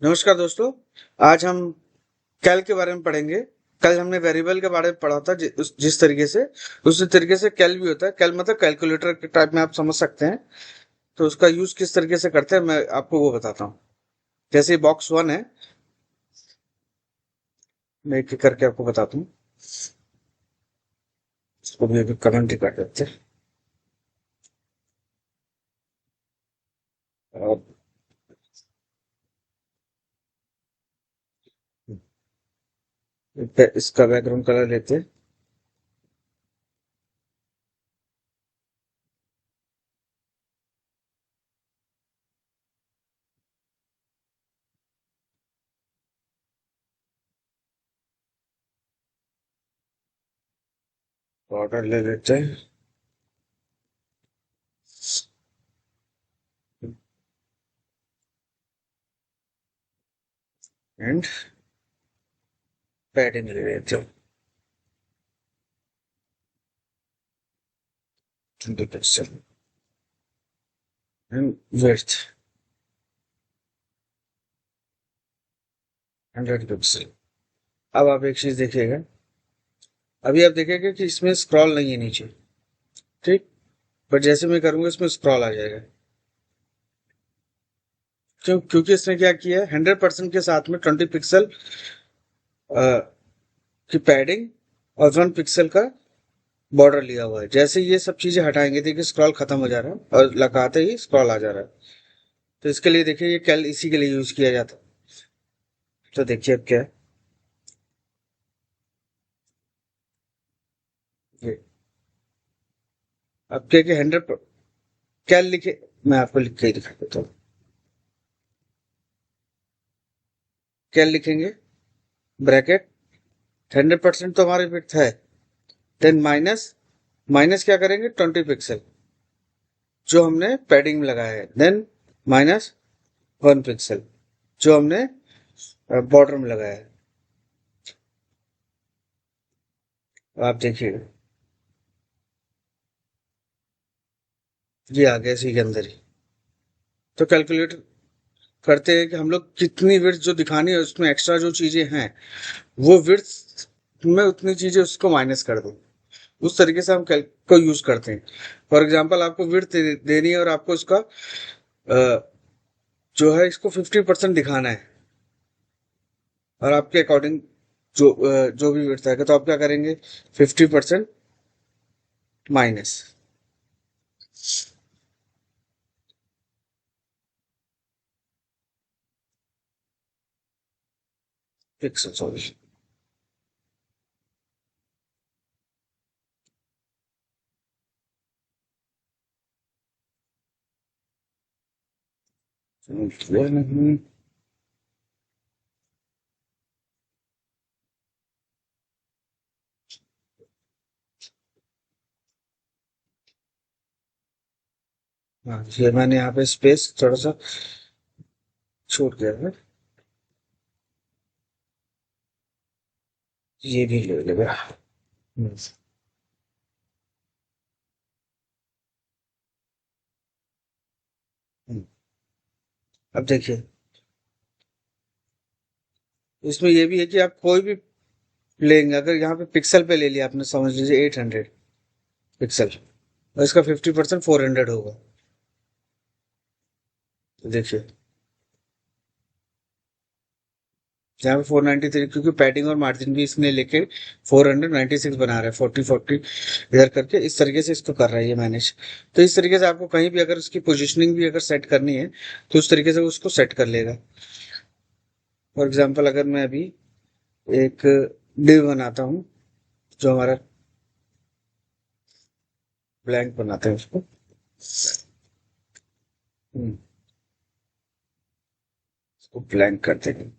नमस्कार दोस्तों। आज हम कैल के बारे में पढ़ेंगे। कल हमने वेरिएबल के बारे में पढ़ा था, जिस तरीके से उसी तरीके से कैल भी होता है। कैल मतलब कैलकुलेटर के टाइप में आप समझ सकते हैं। तो उसका यूज किस तरीके से करते हैं मैं आपको वो बताता हूँ। जैसे बॉक्स वन है, मैं एक एक करके आपको बताता हूँ। इसको भी अभी कमेंट ही कर देते हैं। और इसका बैकग्राउंड कलर लेते हैं। ऑर्डर ले लेते हैं एंड पैडिंग ले लेते हैं 20% एंड विड्थ 100%। अब आप एक चीज देखिएगा। अभी आप देखेंगे कि इसमें स्क्रॉल नहीं है नीचे, ठीक। बट जैसे मैं करूंगा इसमें स्क्रॉल आ जाएगा। क्योंकि इसने क्या किया है, 100% के साथ में 20 पिक्सल की पैडिंग और 1 पिक्सल का बॉर्डर लिया हुआ है। जैसे ये सब चीजें हटाएंगे, देखिए स्क्रॉल खत्म हो जा रहा है और लगाते ही स्क्रॉल आ जा रहा है। तो इसके लिए देखिए ये कैल इसी के लिए यूज किया जाता है। तो देखिए अब क्या है ये। अब क्या कि 100 कैल लिखे, मैं आपको लिख के ही दिखा देता हूँ। कैल लिखेंगे, ब्रैकेट 100% तो हमारे विड्थ है, देन माइनस माइनस क्या करेंगे 20 पिक्सल जो हमने पैडिंग में लगाया है, देन माइनस 1 पिक्सल जो हमने बॉर्डर में लगाया है। आप देखिए ये आ गया इसी के अंदर ही। तो कैलकुलेट करते हैं कि हम लोग कितनी विड्थ जो दिखानी है उसमें एक्स्ट्रा जो चीजें हैं वो विड्थ में उतनी चीजें उसको माइनस कर दो। उस तरीके से हम कैल को यूज करते हैं। फॉर एग्जाम्पल आपको विड्थ देनी है और आपको इसका जो है इसको 50% दिखाना है और आपके अकॉर्डिंग जो भी विड्थ आएगा तो आप क्या करेंगे 50% माइनस पिक्सल, सॉरी। नहीं, हाँ ये मैंने यहाँ पे स्पेस थोड़ा सा छूट गया है। ये भी ले लेगा। हम्म, हम्म। अब देखिए इसमें ये भी है कि आप कोई भी लेंगे, अगर यहाँ पे पिक्सल पे ले लिया आपने, समझ लीजिए 800 पिक्सल, और इसका 50% 400 होगा। तो देखिए यहाँ पे 493, क्योंकि पैडिंग और मार्जिन भी इसने लेके 496 बना रहा है, 40 40 इधर करके इस तरीके से इसको कर रहा है ये मैनेज। तो इस तरीके से आपको कहीं भी अगर उसकी पोजिशनिंग भी अगर सेट करनी है तो उस तरीके से वो उसको सेट कर लेगा। फॉर एग्जाम्पल अगर मैं अभी एक डिव बनाता हूँ, जो हमारा ब्लैंक बनाते हैं उसको। हम्म, उसको ब्लैंक कर देंगे।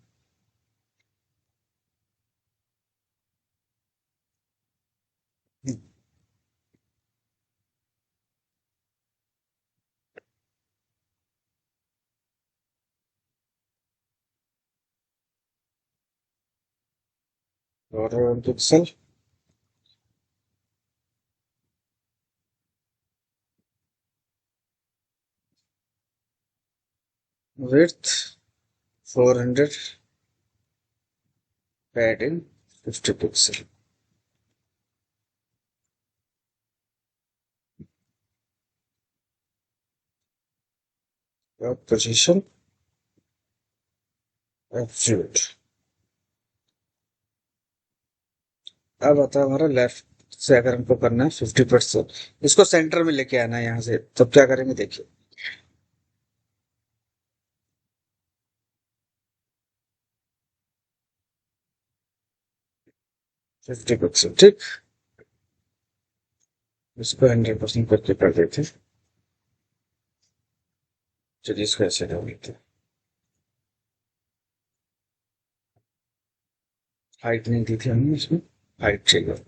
और pixel width 400 padding 50 pixel. Position absolute. अब आता है हमारा लेफ्ट से, अगर हमको करना है 50%, इसको सेंटर में लेके आना है यहाँ से, तब क्या करेंगे देखिए। फिफ्टी पिक्सल, ठीक। इसको 100% करके कर देते। चलिए इसको ऐसे कर लेते। हाइट नहीं दी थी हमने, इसमें हाइट चाहिए।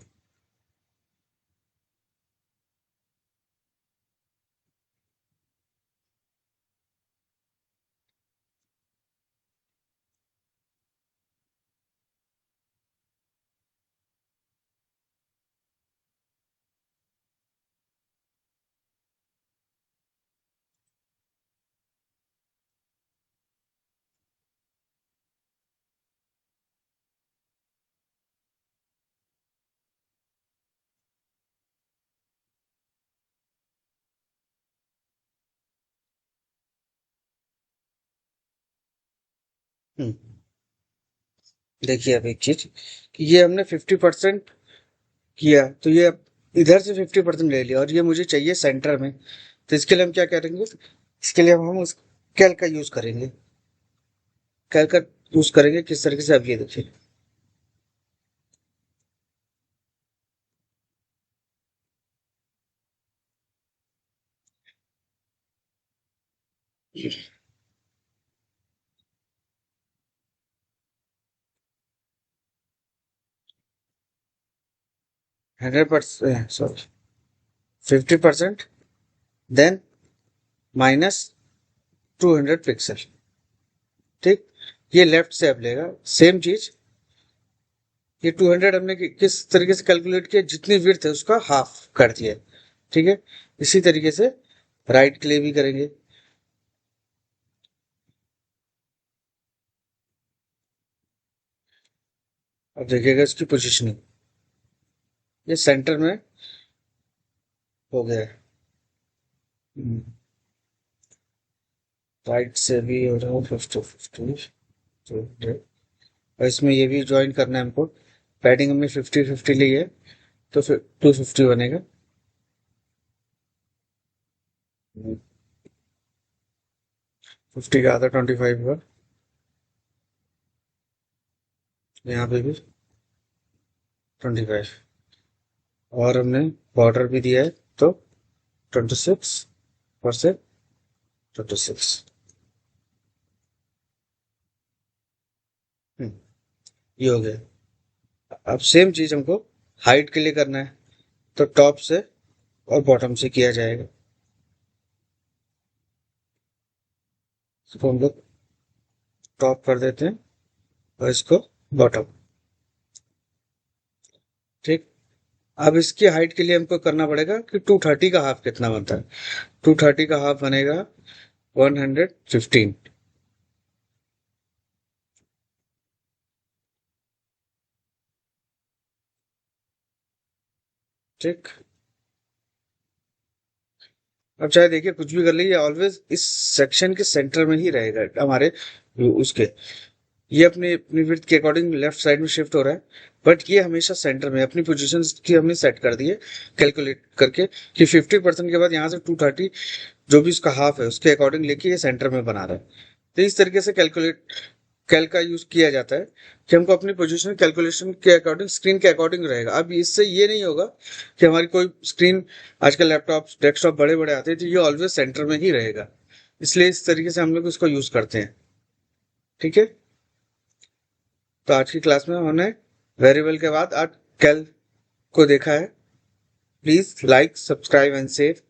देखिए अब एक चीज, कि ये हमने 50% किया, तो ये अब इधर से 50% ले लिया और ये मुझे चाहिए सेंटर में। तो इसके लिए हम क्या करेंगे, इसके लिए हम उस कैल का यूज करेंगे। कैल का यूज करेंगे किस तरीके से, अब ये देखिए। Hundred percent, sorry, 50%, then minus 200 pixel, ठीक। ये लेफ्ट से अब लेगा सेम चीज। ये 200 हमने किस तरीके से कैलकुलेट किया, जितनी विड्थ है उसका हाफ कर दिया, ठीक है। इसी तरीके से राइट के लिए भी करेंगे। अब देखिएगा इसकी पोजीशनिंग, ये सेंटर में हो गया है। राइट से भी हो रहा है 50-50, 200। और इसमें ये भी ज्वाइन करना है हमको। पैडिंग हमने 50-50 ली है, तो फिर 250 बनेगा। 50 का आधा 25 हुआ, यहाँ पे भी 25, और हमने बॉर्डर भी दिया है, तो 26% 26। ये हो गया। अब सेम चीज हमको हाइट के लिए करना है, तो टॉप से और बॉटम से किया जाएगा। इसको हम लोग टॉप कर देते हैं और इसको बॉटम, ठीक। अब इसकी हाइट के लिए हमको करना पड़ेगा कि 230 का हाफ कितना बनता है। 230 का हाफ बनेगा 115, ठीक। अब चाहे देखिए कुछ भी कर लीजिए, ऑलवेज इस सेक्शन के सेंटर में ही रहेगा हमारे उसके। ये अपनी अपनी विड्थ के अकॉर्डिंग लेफ्ट साइड में शिफ्ट हो रहा है, बट ये हमेशा सेंटर में अपनी पोजीशन की हमने सेट कर दी है कैलकुलेट करके, कि 50% के बाद यहाँ से 230 जो भी उसका हाफ है उसके अकॉर्डिंग लेके ये सेंटर में बना रहा है। तो इस तरीके से कैल का यूज किया जाता है कि हमको अपनी पोजीशन कैलकुलेशन के अकॉर्डिंग स्क्रीन के अकॉर्डिंग रहेगा। अब इससे ये नहीं होगा कि हमारी कोई स्क्रीन, आजकल लैपटॉप डेस्कटॉप बड़े बड़े आते हैं, तो ये ऑलवेज सेंटर में ही रहेगा। इसलिए इस तरीके से हम लोग इसको यूज करते हैं, ठीक है। तो आज की क्लास में हमने वेरिएबल के बाद आज कैल को देखा है। Please like, subscribe and share.